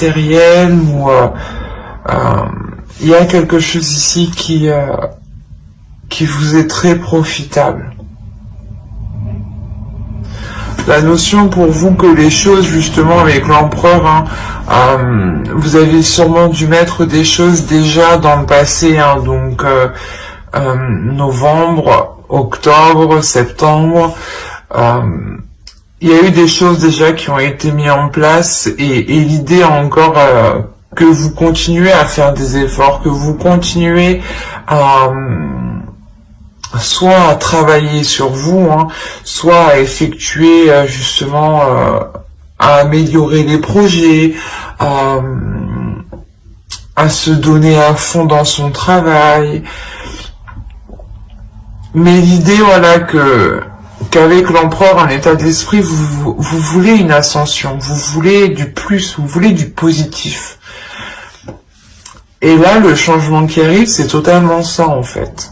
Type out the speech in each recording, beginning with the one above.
matériel ou il y a quelque chose ici qui vous est très profitable. La notion pour vous que les choses, justement, avec l'empereur, vous avez sûrement dû mettre des choses déjà dans le passé, donc novembre, octobre, septembre, il y a eu des choses déjà qui ont été mises en place et l'idée encore que vous continuez à faire des efforts, que vous continuez à soit à travailler sur vous, soit à effectuer justement, à améliorer les projets, à se donner à fond dans son travail. Mais l'idée, voilà, qu'avec l'empereur, en état d'esprit, vous voulez une ascension, vous voulez du plus, vous voulez du positif. Et là, le changement qui arrive, c'est totalement ça, en fait.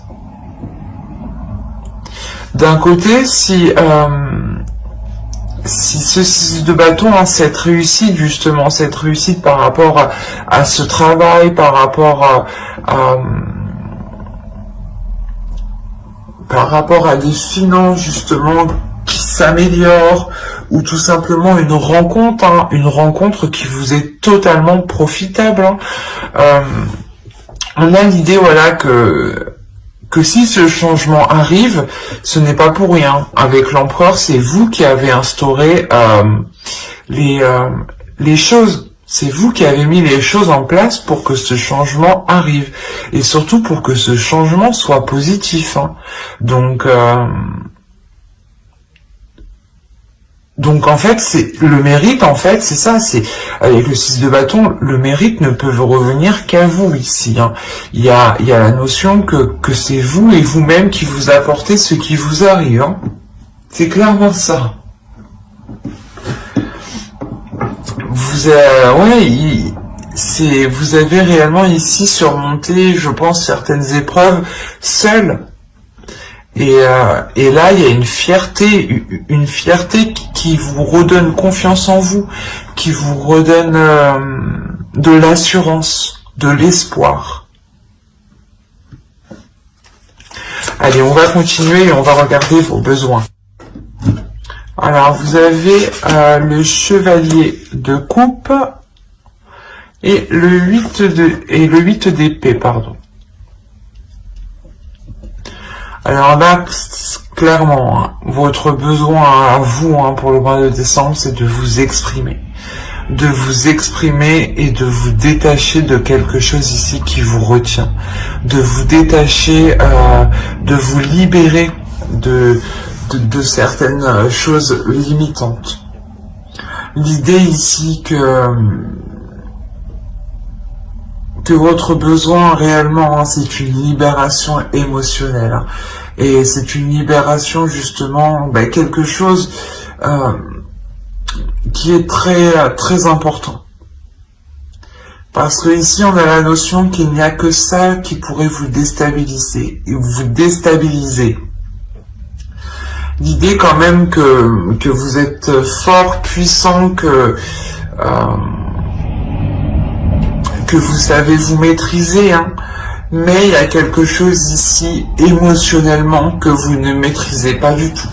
D'un côté, si ce 6 de bâton, cette réussite, justement, cette réussite par rapport à ce travail, par rapport à des finances, justement, qui s'améliorent, ou tout simplement une rencontre qui vous est totalement profitable. On a l'idée, voilà, que si ce changement arrive, ce n'est pas pour rien. Avec l'empereur, c'est vous qui avez instauré les choses. C'est vous qui avez mis les choses en place pour que ce changement arrive. Et surtout pour que ce changement soit positif. Donc en fait, c'est le mérite, en fait, c'est ça, c'est avec le 6 de bâton, le mérite ne peut revenir qu'à vous ici. Il y a la notion que c'est vous et vous-même qui vous apportez ce qui vous arrive. C'est clairement ça. Vous avez réellement ici surmonté, je pense, certaines épreuves seul. Et là, il y a une fierté qui vous redonne confiance en vous, qui vous redonne de l'assurance, de l'espoir. Allez, on va continuer et on va regarder vos besoins. Alors, vous avez le chevalier de coupe et le 8 d'épée, pardon. Alors là, clairement, votre besoin à vous pour le mois de décembre, c'est de vous exprimer. De vous exprimer et de vous détacher de quelque chose ici qui vous retient. De vous détacher, de vous libérer de certaines choses limitantes. L'idée ici que votre besoin réellement, c'est une libération émotionnelle. Et c'est une libération justement, quelque chose qui est très très important. Parce que ici on a la notion qu'il n'y a que ça qui pourrait vous déstabiliser. L'idée quand même que vous êtes fort, puissant, que vous savez vous maîtriser, mais il y a quelque chose ici émotionnellement que vous ne maîtrisez pas du tout.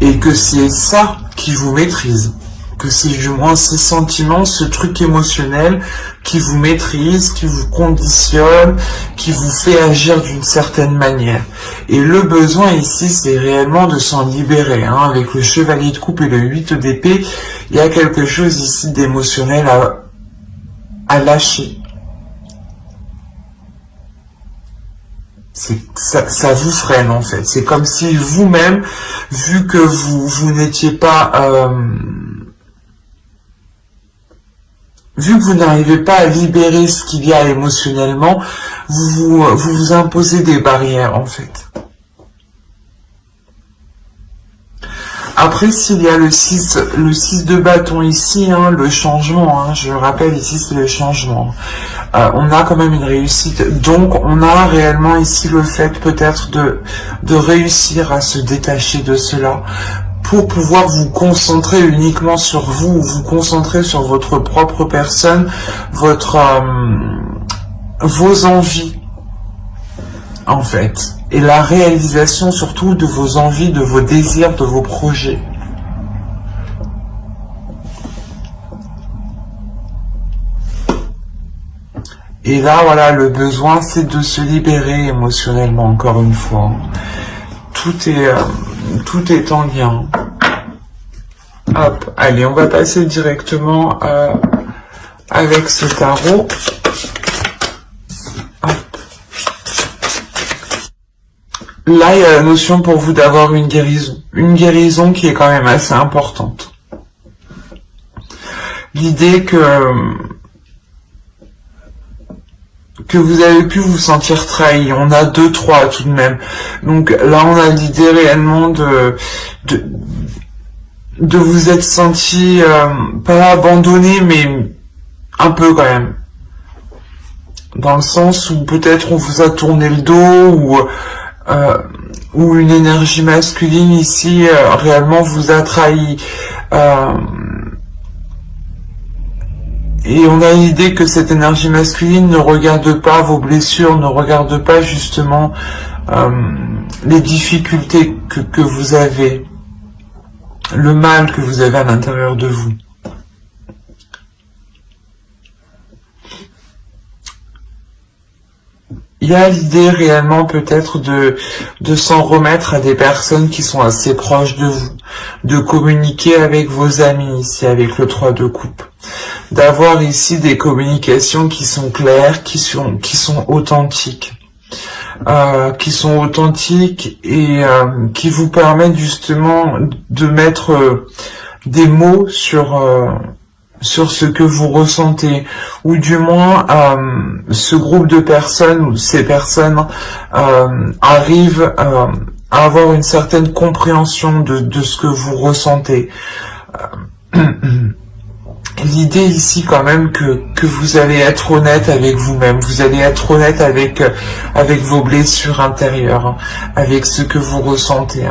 Et que c'est ça qui vous maîtrise. Que c'est du moins ces sentiments, ce truc émotionnel qui vous maîtrise, qui vous conditionne, qui vous fait agir d'une certaine manière. Et le besoin ici, c'est réellement de s'en libérer. Avec le chevalier de coupe et le 8 d'épée, il y a quelque chose ici d'émotionnel à lâcher. Ça vous freine en fait. C'est comme si vous-même, vu que vous n'étiez pas... vu que vous n'arrivez pas à libérer ce qu'il y a émotionnellement, vous imposez des barrières en fait. Après, s'il y a le 6 de bâton ici, le changement, je rappelle ici c'est le changement, on a quand même une réussite, donc on a réellement ici le fait peut-être de réussir à se détacher de cela pour pouvoir vous concentrer uniquement sur vous, vous concentrer sur votre propre personne, vos envies, en fait, et la réalisation surtout de vos envies, de vos désirs, de vos projets. Et là, voilà, le besoin, c'est de se libérer émotionnellement, encore une fois. Tout est en lien. Hop, allez, on va passer directement avec ce tarot. Hop. Là, il y a la notion pour vous d'avoir une guérison qui est quand même assez importante. L'idée que vous avez pu vous sentir trahi. On a 2-3 tout de même. Donc là, on a l'idée réellement de vous être senti, pas abandonné, mais un peu quand même. Dans le sens où peut-être on vous a tourné le dos, ou une énergie masculine ici réellement vous a trahi. Et on a l'idée que cette énergie masculine ne regarde pas vos blessures, ne regarde pas justement les difficultés que vous avez, le mal que vous avez à l'intérieur de vous. Il y a l'idée réellement peut-être de s'en remettre à des personnes qui sont assez proches de vous, de communiquer avec vos amis ici, avec le 3 de coupe. D'avoir ici des communications qui sont claires, qui sont authentiques. Et qui vous permettent justement de mettre des mots sur ce que vous ressentez, ou du moins ce groupe de personnes, ou ces personnes arrivent à avoir une certaine compréhension de ce que vous ressentez. L'idée ici quand même que vous allez être honnête avec vous-même, vous allez être honnête avec vos blessures intérieures, avec ce que vous ressentez.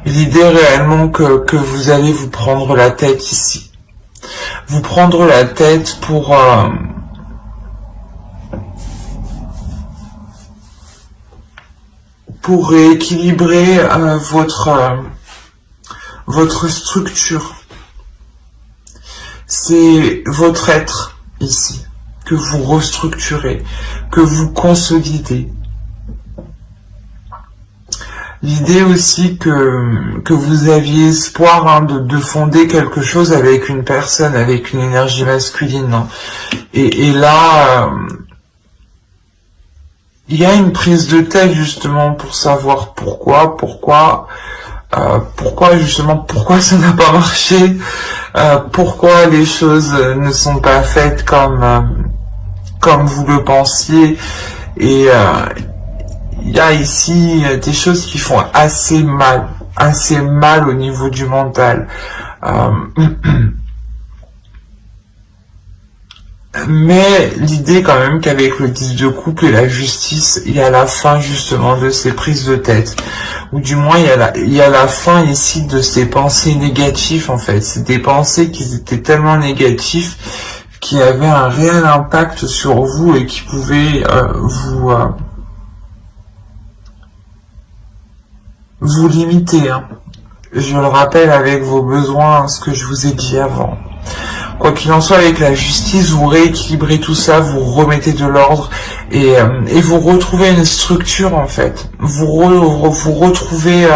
L'idée réellement que vous allez vous prendre la tête ici. Vous prendre la tête pour rééquilibrer votre structure. C'est votre être ici que vous restructurez, que vous consolidez. L'idée aussi que vous aviez espoir de fonder quelque chose avec une personne, avec une énergie masculine. Et là, il y a une prise de tête justement pour savoir pourquoi ça n'a pas marché, pourquoi les choses ne sont pas faites comme vous le pensiez, et il y a ici des choses qui font assez mal au niveau du mental. Mais l'idée quand même qu'avec le 10 de coupe et la justice, il y a la fin justement de ces prises de tête. Ou du moins il y a la fin ici de ces pensées négatives en fait. C'est des pensées qui étaient tellement négatives, qui avaient un réel impact sur vous et qui pouvaient vous limiter. Je le rappelle avec vos besoins, ce que je vous ai dit avant. Quoi qu'il en soit, avec la justice, vous rééquilibrez tout ça, vous remettez de l'ordre et vous retrouvez une structure en fait. Vous retrouvez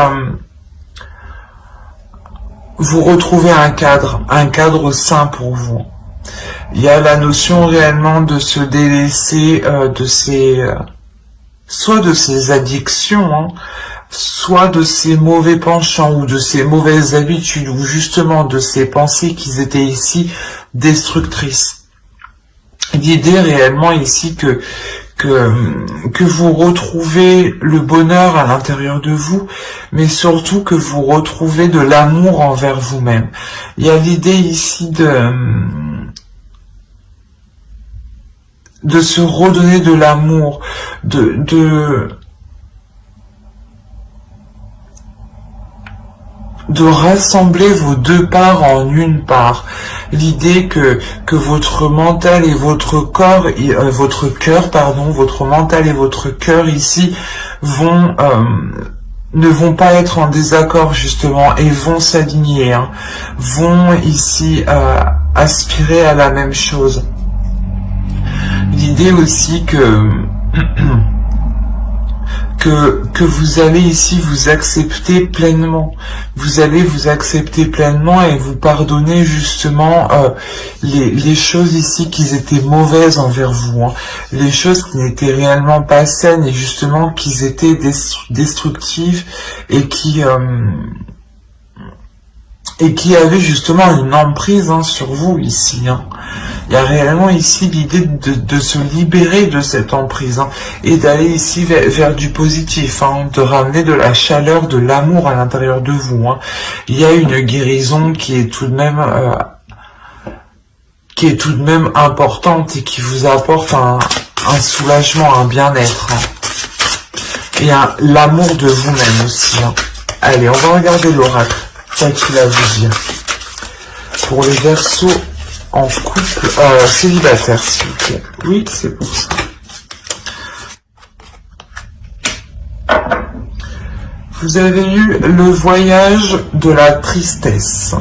un cadre sain pour vous. Il y a la notion réellement de se délaisser soit de ces addictions, soit de ces mauvais penchants ou de ces mauvaises habitudes ou justement de ces pensées qui étaient ici destructrices. L'idée réellement ici que vous retrouvez le bonheur à l'intérieur de vous, mais surtout que vous retrouvez de l'amour envers vous-même. Il y a l'idée ici de se redonner de l'amour, de rassembler vos deux parts en une part. L'idée que votre mental et votre corps, votre cœur, pardon, votre mental et votre cœur ici ne vont pas être en désaccord justement et vont s'aligner, hein, vont ici aspirer à la même chose. L'idée aussi que vous allez ici vous accepter pleinement. Vous allez vous accepter pleinement et vous pardonner justement les choses ici qui étaient mauvaises envers vous, hein. Les choses qui n'étaient réellement pas saines et justement qui étaient destructives et qui avaient justement une emprise, hein, sur vous ici, hein. Il y a réellement ici l'idée de se libérer de cette emprise, hein, et d'aller ici vers du positif, hein, de ramener de la chaleur, de l'amour à l'intérieur de vous, hein. Il y a une guérison qui est tout de même importante et qui vous apporte un soulagement, un bien-être, hein. Et l'amour de vous-même aussi, hein. Allez, on va regarder l'oracle. Qu'a-t-il à vous dire pour les Verseaux en couple, célibataire, s'il vous plaît? Oui, c'est pour ça. Vous avez eu le voyage de la tristesse.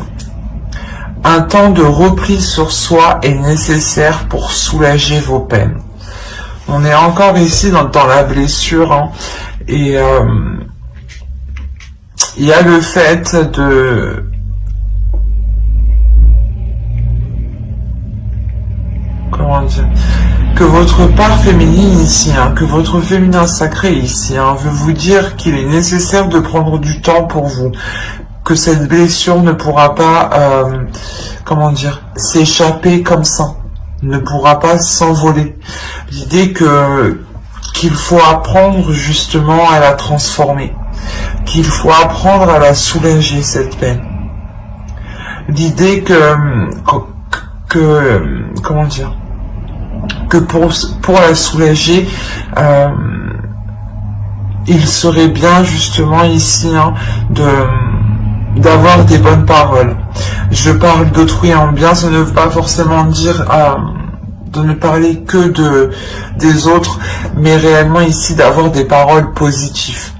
Un temps de repli sur soi est nécessaire pour soulager vos peines. On est encore ici dans la blessure, hein, et il y a le fait de... Comment dire? Que votre part féminine ici, hein, que votre féminin sacré ici, hein, veut vous dire qu'il est nécessaire de prendre du temps pour vous. Que cette blessure ne pourra pas, comment dire, s'échapper comme ça. Ne pourra pas s'envoler. L'idée qu'il faut apprendre justement à la transformer. Qu'il faut apprendre à la soulager, cette peine. L'idée comment dire, que pour la soulager, il serait bien justement ici, hein, d'avoir des bonnes paroles. Je parle d'autrui en bien, ça ne veut pas forcément dire de ne parler que des autres, mais réellement ici d'avoir des paroles positives.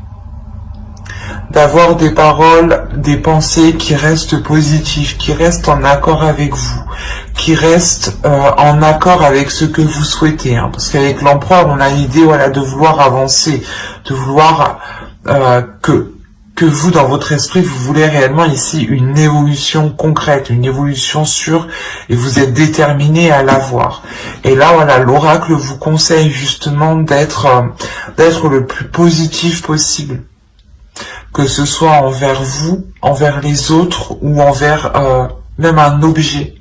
D'avoir des paroles, des pensées qui restent positives, qui restent en accord avec vous, qui restent en accord avec ce que vous souhaitez, hein, parce qu'avec l'empereur, on a l'idée, voilà, de vouloir avancer, de vouloir que vous, dans votre esprit, vous voulez réellement ici une évolution concrète, une évolution sûre, et vous êtes déterminé à l'avoir. Et là, voilà, l'oracle vous conseille justement d'être le plus positif possible. Que ce soit envers vous, envers les autres, ou envers même un objet.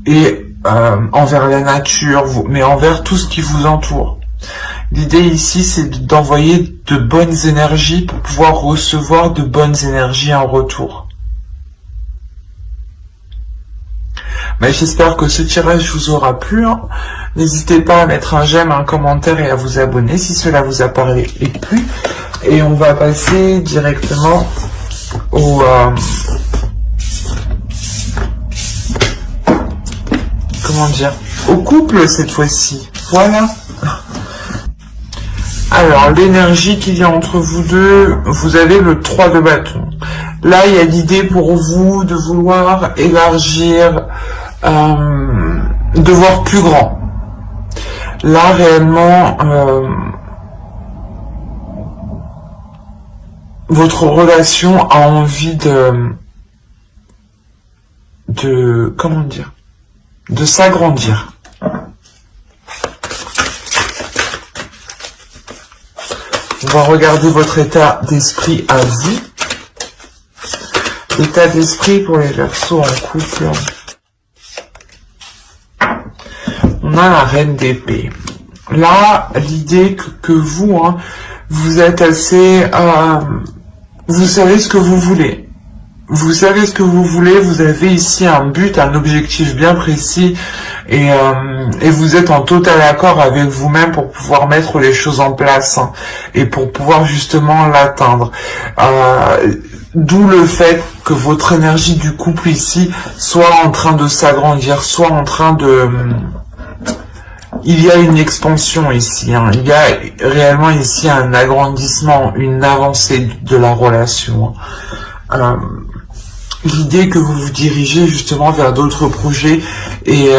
Et envers la nature, mais envers tout ce qui vous entoure. L'idée ici, c'est d'envoyer de bonnes énergies pour pouvoir recevoir de bonnes énergies en retour. Mais j'espère que ce tirage vous aura plu, hein. N'hésitez pas à mettre un j'aime, un commentaire et à vous abonner si cela vous a parlé et plu. Et on va passer directement au... comment dire, au couple cette fois-ci. Voilà. Alors, l'énergie qu'il y a entre vous deux, vous avez le 3 de bâton. Là, il y a l'idée pour vous de vouloir élargir, de voir plus grand. Là, réellement, votre relation a envie comment dire, de s'agrandir. On va regarder votre état d'esprit à vous. État d'esprit pour les Verseaux en couple. On a la reine d'épée. Là, l'idée que vous, hein, vous êtes assez... vous savez ce que vous voulez. vous savez ce que vous voulez, vous avez ici un but, un objectif bien précis et vous êtes en total accord avec vous-même pour pouvoir mettre les choses en place hein, et pour pouvoir justement l'atteindre. D'où le fait que votre énergie du couple ici soit en train de s'agrandir, soit en train de... Il y a une expansion ici, hein. Il y a réellement ici un agrandissement, une avancée de la relation. L'idée que vous vous dirigez justement vers d'autres projets et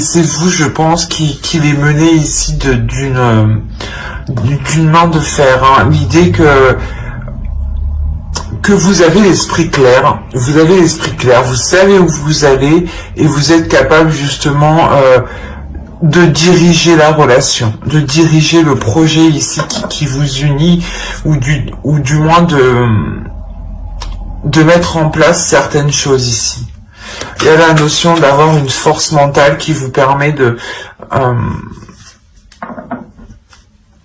c'est vous, je pense, qui les menez ici d'une main de fer. Hein. L'idée que vous avez l'esprit clair, vous savez où vous allez et vous êtes capable justement de diriger la relation, de diriger le projet ici qui vous unit ou du moins de mettre en place certaines choses ici. Il y a la notion d'avoir une force mentale qui vous permet de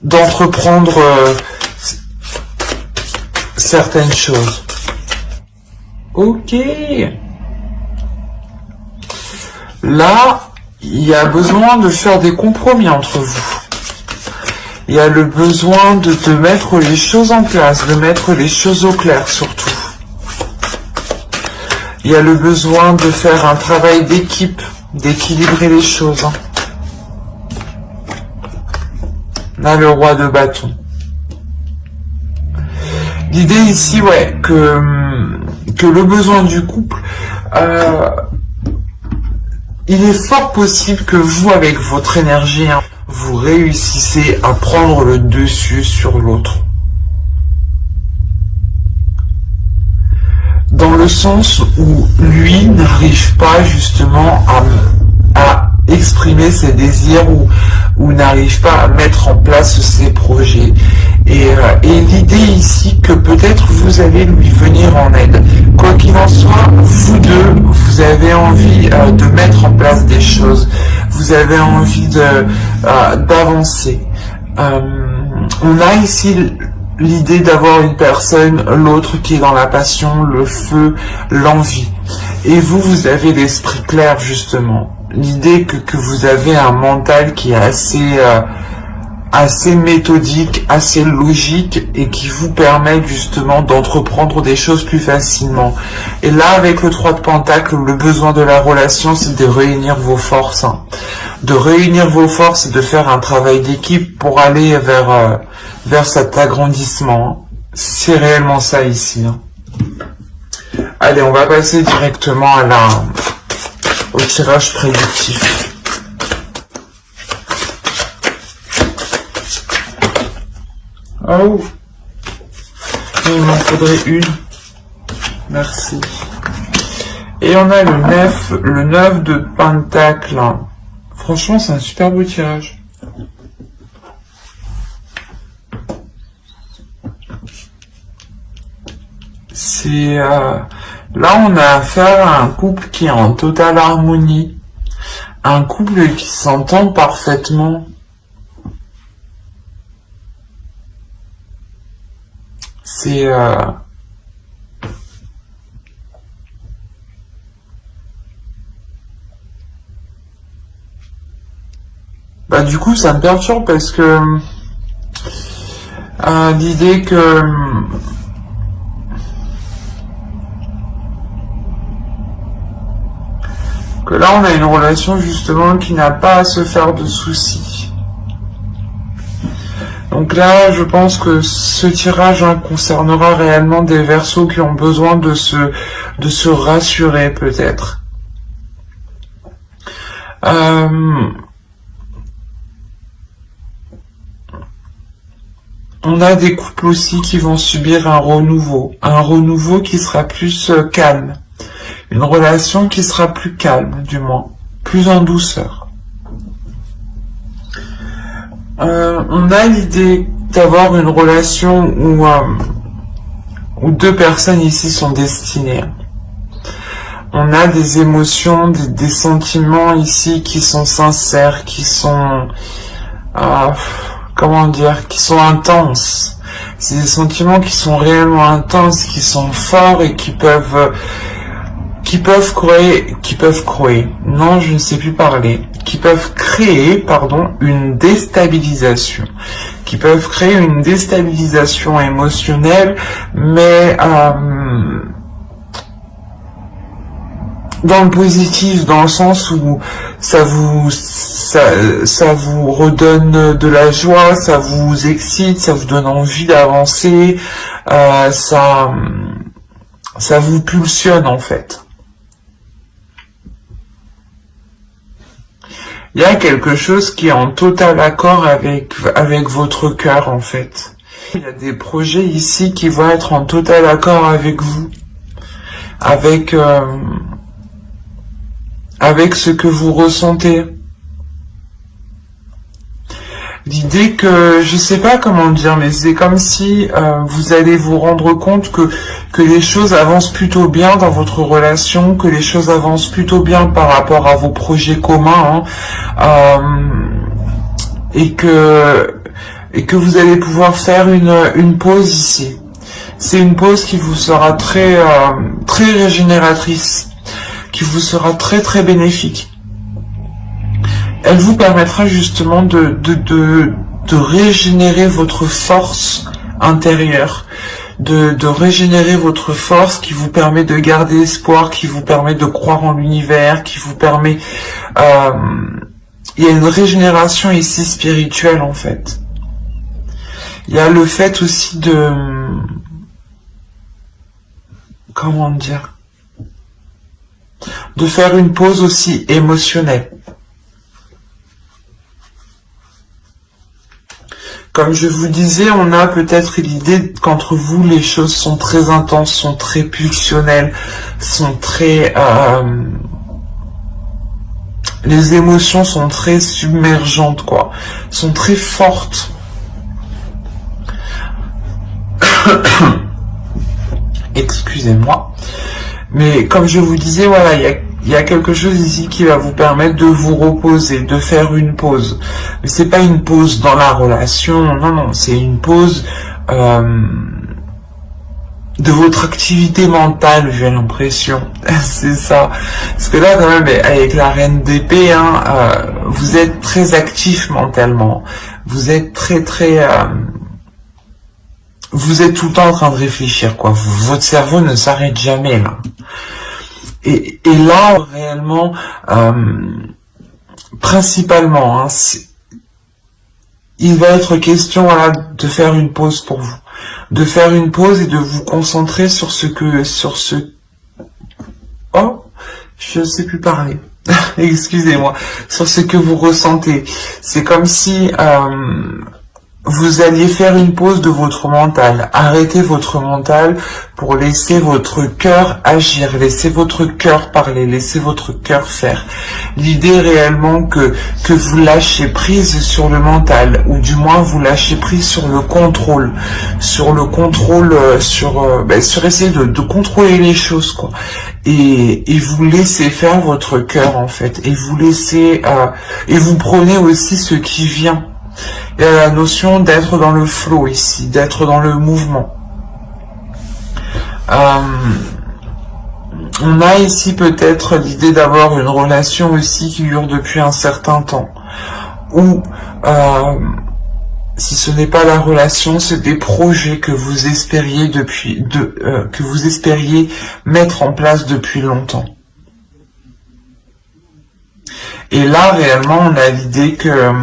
d'entreprendre certaines choses. Ok. Là, il y a besoin de faire des compromis entre vous. Il y a le besoin de mettre les choses en place, de mettre les choses au clair surtout. Il y a le besoin de faire un travail d'équipe, d'équilibrer les choses. Là, le roi de bâton. L'idée ici, ouais, que le besoin du couple, il est fort possible que vous, avec votre énergie, hein, vous réussissez à prendre le dessus sur l'autre. Dans le sens où lui n'arrive pas justement à exprimer ses désirs ou n'arrive pas à mettre en place ses projets. Et l'idée ici que peut-être vous allez lui venir en aide. Quoi qu'il en soit, vous deux, vous avez envie de mettre en place des choses. Vous avez envie d'avancer. On a ici l'idée d'avoir une personne, l'autre qui est dans la passion, le feu, l'envie. Et vous avez l'esprit clair justement. L'idée que vous avez un mental qui est assez méthodique, assez logique et qui vous permet justement d'entreprendre des choses plus facilement. Et là, avec le 3 de Pentacle, le besoin de la relation, c'est de réunir vos forces. Hein. De réunir vos forces et de faire un travail d'équipe pour aller vers cet agrandissement. C'est réellement ça ici. Hein. Allez, on va passer directement au tirage prédictif. Oh, il m'en faudrait une. Merci. Et on a le 9 de Pentacle. Franchement, c'est un super beau tirage. C'est là, on a affaire à un couple qui est en totale harmonie, un couple qui s'entend parfaitement. C'est bah du coup ça me perturbe parce que l'idée que là on a une relation justement qui n'a pas à se faire de soucis. Donc là, je pense que ce tirage hein, concernera réellement des Verseaux qui ont besoin de se rassurer peut-être. On a des couples aussi qui vont subir un renouveau qui sera plus calme. Une relation qui sera plus calme, du moins, plus en douceur. On a l'idée d'avoir une relation où deux personnes ici sont destinées. On a des émotions, des sentiments ici qui sont sincères, qui sont, comment dire, qui sont intenses. C'est des sentiments qui sont réellement intenses, qui sont forts et qui peuvent non, je ne sais plus parler, qui peuvent créer, pardon, une déstabilisation, qui peuvent créer une déstabilisation émotionnelle, mais dans le positif, dans le sens où ça vous redonne de la joie, ça vous excite, ça vous donne envie d'avancer, ça vous pulsionne en fait. Il y a quelque chose qui est en total accord avec votre cœur en fait. Il y a des projets ici qui vont être en total accord avec vous, avec ce que vous ressentez. L'idée que, je sais pas comment dire, mais c'est comme si vous allez vous rendre compte que les choses avancent plutôt bien dans votre relation, que les choses avancent plutôt bien par rapport à vos projets communs, et que vous allez pouvoir faire une pause ici. C'est une pause qui vous sera très régénératrice, qui vous sera très très bénéfique. Elle vous permettra justement de régénérer votre force intérieure, de régénérer votre force qui vous permet de garder espoir, qui vous permet de croire en l'univers, qui vous permet... il y a une régénération ici spirituelle en fait. Il y a le fait aussi de... Comment dire ? De faire une pause aussi émotionnelle. Comme je vous disais, on a peut-être l'idée qu'entre vous, les choses sont très intenses, sont très pulsionnelles, sont très... les émotions sont très submergentes, quoi. Sont très fortes. Excusez-moi. Mais comme je vous disais, voilà, il y a quelque chose ici qui va vous permettre de vous reposer, de faire une pause. Mais c'est pas une pause dans la relation, non, c'est une pause de votre activité mentale, j'ai l'impression. C'est ça. Parce que là, quand même, avec la reine d'épée, vous êtes très actif mentalement. Vous êtes vous êtes tout le temps en train de réfléchir, quoi. Votre cerveau ne s'arrête jamais, là. Et là, réellement, principalement, il va être question, voilà, de faire une pause pour vous. De faire une pause et de vous concentrer sur oh, je ne sais plus parler. Excusez-moi. Sur ce que vous ressentez. C'est comme si, vous alliez faire une pause de votre mental, arrêtez votre mental pour laisser votre cœur agir, laissez votre cœur parler, laissez votre cœur faire. L'idée réellement que vous lâchez prise sur le mental, ou du moins vous lâchez prise sur le contrôle, sur essayer de contrôler les choses, quoi. Et vous laissez faire votre cœur en fait, et vous laissez et vous prenez aussi ce qui vient. Il y a la notion d'être dans le flow ici, d'être dans le mouvement. On a ici peut-être l'idée d'avoir une relation aussi qui dure depuis un certain temps. Ou, si ce n'est pas la relation, c'est des projets que vous espériez que vous espériez mettre en place depuis longtemps. Et là, réellement, on a l'idée que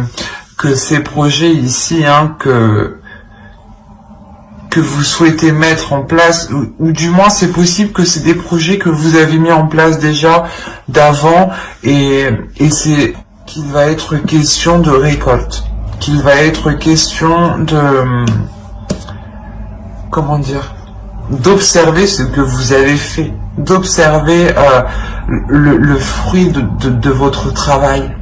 ces projets ici, que vous souhaitez mettre en place, ou du moins c'est possible que c'est des projets que vous avez mis en place déjà d'avant, et c'est qu'il va être question de récolte, qu'il va être question de, comment dire, d'observer ce que vous avez fait, d'observer le fruit de votre travail.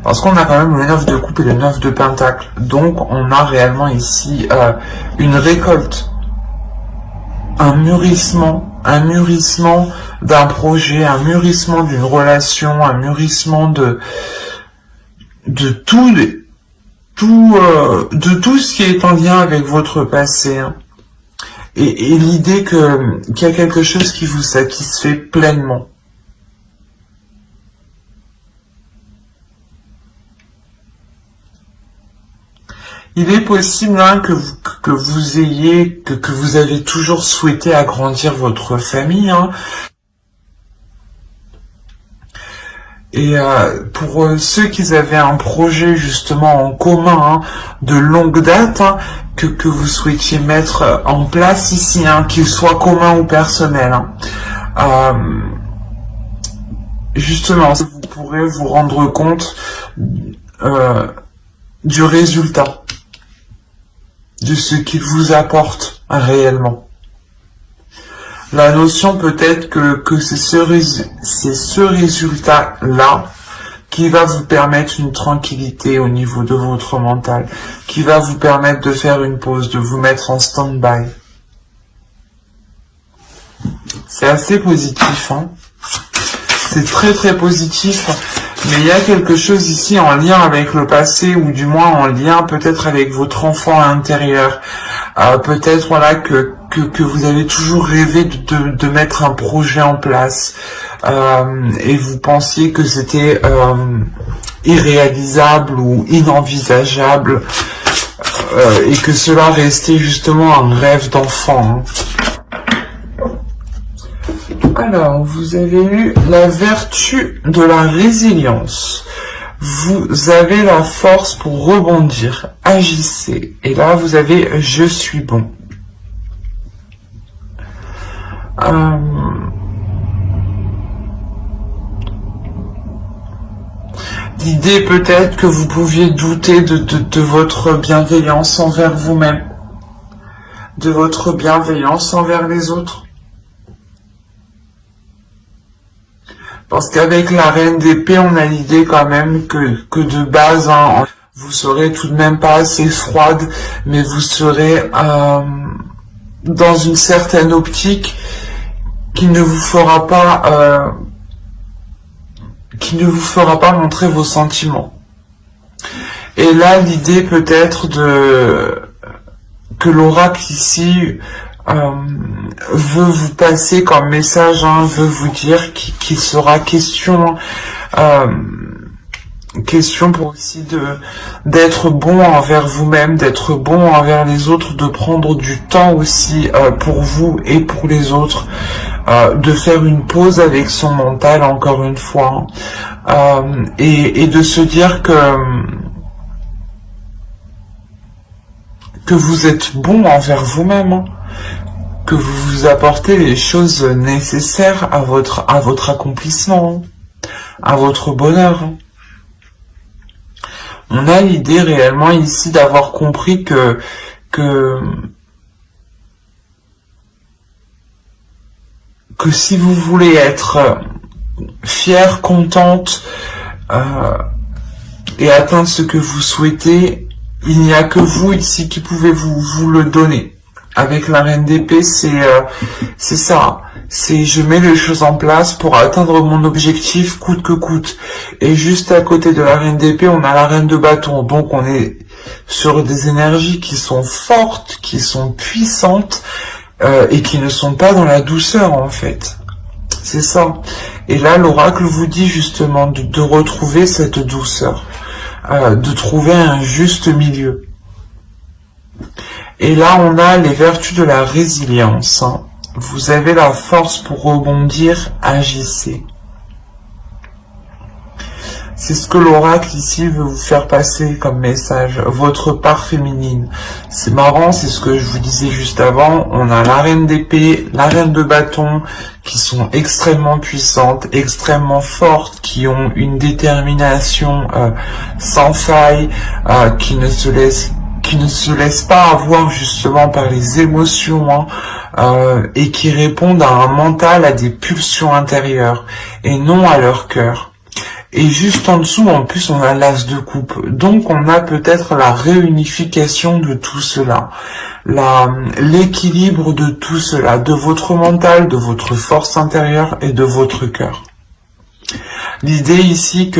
Parce qu'on a quand même le 9 de coupe et le 9 de pentacle. Donc on a réellement ici une récolte, un mûrissement d'un projet, un mûrissement d'une relation, un mûrissement de de tout ce qui est en lien avec votre passé, hein. Et l'idée qu'il y a quelque chose qui vous satisfait pleinement. Il est possible, hein, que vous avez toujours souhaité agrandir votre famille, hein. Et pour ceux qui avaient un projet justement en commun, hein, de longue date, hein, que vous souhaitiez mettre en place ici, hein, qu'il soit commun ou personnel, hein. Justement, vous pourrez vous rendre compte du résultat, de ce qu'il vous apporte réellement. La notion peut-être que c'est ce résultat-là qui va vous permettre une tranquillité au niveau de votre mental, qui va vous permettre de faire une pause, de vous mettre en stand-by. C'est assez positif, hein. C'est très très positif, mais il y a quelque chose ici en lien avec le passé, ou du moins en lien peut-être avec votre enfant intérieur. Peut-être voilà que vous avez toujours rêvé de mettre un projet en place, et vous pensiez que c'était irréalisable ou inenvisageable, et que cela restait justement un rêve d'enfant, hein. Alors, vous avez eu la vertu de la résilience. Vous avez la force pour rebondir. Agissez. Et là, vous avez « Je suis bon ». L'idée peut-être que vous pouviez douter de votre bienveillance envers vous-même, de votre bienveillance envers les autres. Parce qu'avec la reine d'épée, on a l'idée quand même que de base, hein, vous serez tout de même pas assez froide, mais vous serez dans une certaine optique qui ne vous fera pas montrer vos sentiments. Et là, l'idée peut-être que l'oracle ici veut vous passer comme message, hein, veut vous dire qu'il sera question pour aussi d'être bon envers vous-même, d'être bon envers les autres, de prendre du temps aussi pour vous et pour les autres, de faire une pause avec son mental encore une fois, et de se dire que vous êtes bon envers vous-même, hein, que vous vous apportez les choses nécessaires à votre accomplissement, à votre bonheur. On a l'idée réellement ici d'avoir compris que si vous voulez être fière, contente et atteindre ce que vous souhaitez, il n'y a que vous ici qui pouvez vous le donner. Avec la reine d'épée, c'est ça. C'est je mets les choses en place pour atteindre mon objectif coûte que coûte. Et juste à côté de la reine d'épée, on a la reine de bâton. Donc on est sur des énergies qui sont fortes, qui sont puissantes, et qui ne sont pas dans la douceur en fait. C'est ça. Et là, l'oracle vous dit justement de retrouver cette douceur, de trouver un juste milieu. Et là, on a les vertus de la résilience, hein. Vous avez la force pour rebondir, agissez. C'est ce que l'oracle ici veut vous faire passer comme message, votre part féminine. C'est marrant, c'est ce que je vous disais juste avant, on a la reine d'épée, la reine de bâton, qui sont extrêmement puissantes, extrêmement fortes, qui ont une détermination sans faille, qui ne se laissent pas avoir justement par les émotions, hein, et qui répondent à un mental, à des pulsions intérieures, et non à leur cœur. Et juste en dessous, en plus, on a l'as de coupe. Donc, on a peut-être la réunification de tout cela, l'équilibre de tout cela, de votre mental, de votre force intérieure et de votre cœur. L'idée ici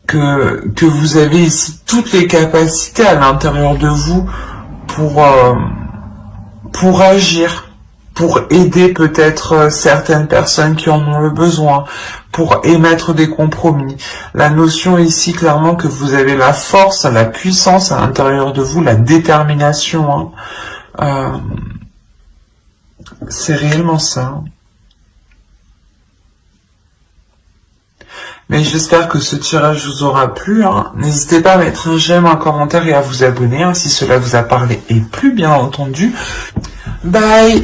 que vous avez ici toutes les capacités à l'intérieur de vous pour agir, pour aider peut-être certaines personnes qui en ont le besoin, pour émettre des compromis. La notion ici, clairement, que vous avez la force, la puissance à l'intérieur de vous, la détermination, hein. C'est réellement ça. Mais j'espère que ce tirage vous aura plu, hein. N'hésitez pas à mettre un j'aime, un commentaire et à vous abonner, hein, si cela vous a parlé et plu, bien entendu. Bye!